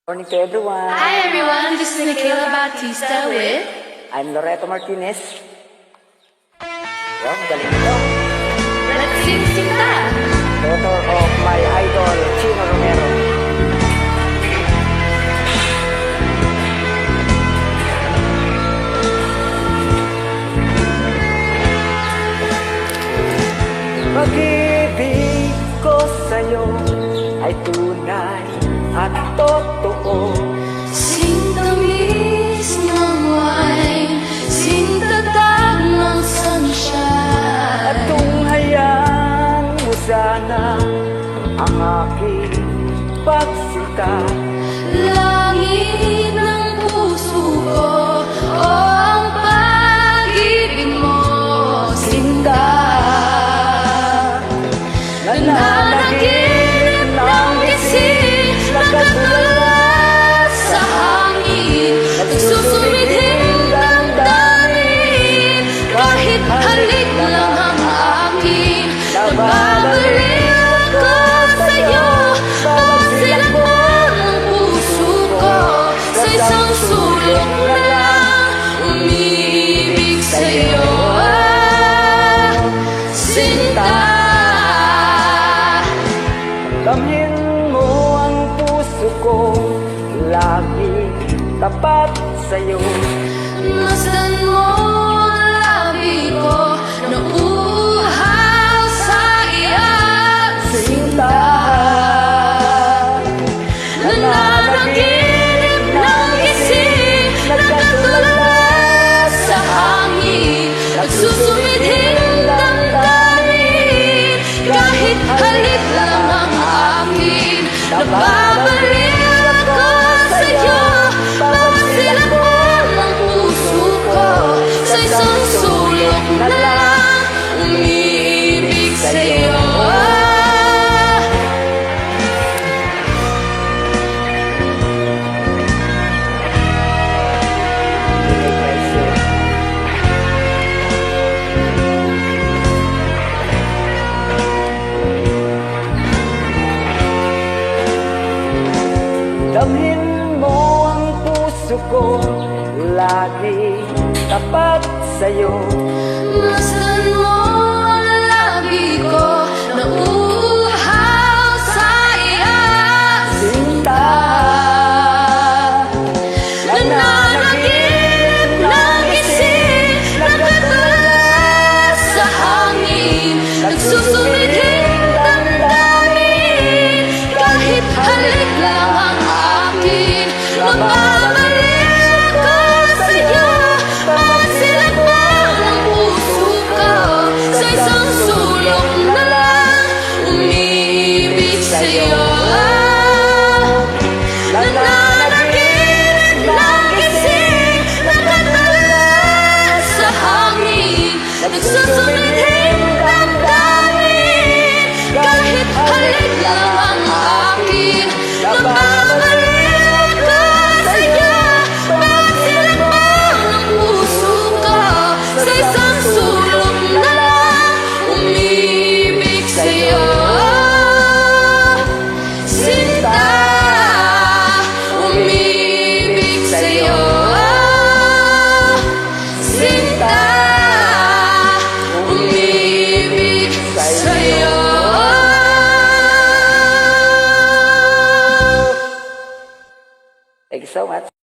Morning to everyone. Hi everyone, this is Nikhila Batista with... I'm Loreto Martinez. Wow, galing ito. Let's Sing Sinta! Daughter of my idol, Chino Romero. Pag-ibig ko sa'yo ay tunay at totoo. Sintamis ng wine, sintatag ng sunshine. At tunghayaan mo sana ang aking pagsinta. Langit ng puso ko, o ang pag-ibig mo, sinta. Nananaginip ng gising, nakatulad sa hangin, nagsusumidhing damdamin, kahit halik lang ang akin, nababalik ako sa'yo, pagsilakbong ng puso ko, sa isang sulok na lang, umibig sa'yo, sinta. Damhin mo ang puso ko, lagi tapat sa'yo. Masdan mo ang labi ko, nauuhaw sa iyak, Sinta, nananaginip ng gising, nakatulad sa hangin, nagsusumidhing damdamin, kahit halik lang ang akin, nababalik ako sa'yo, pagsilakbong ng puso ko, sa isang sulok na lang, umibig sa'yo. damhin mo ang puso ko, lagi tapat sa'yo. Masdan mo ang labi ko, nauuhaw sa iyak, Sinta, nananaginip ng gising, nakatulad sa hangin, nagsusumidhing damdamin, kahit halik lang ang akin, mababalik ako sa'yo, pagsilakbong ng puso ko, sa isang sulok na lang, umibig sa'yo. Nananaginip ng gising, nakatulad sa hangin, nagsusumidhing damdamin, kahit halik lang ang akin, mababalik ako sa'yo, pagsilakbong ng puso ko, sa isang sulok na lang, umibig sa'yo. Sinta, umibig sa'yo. Sinta, umibig sa'yo. Thank you so much.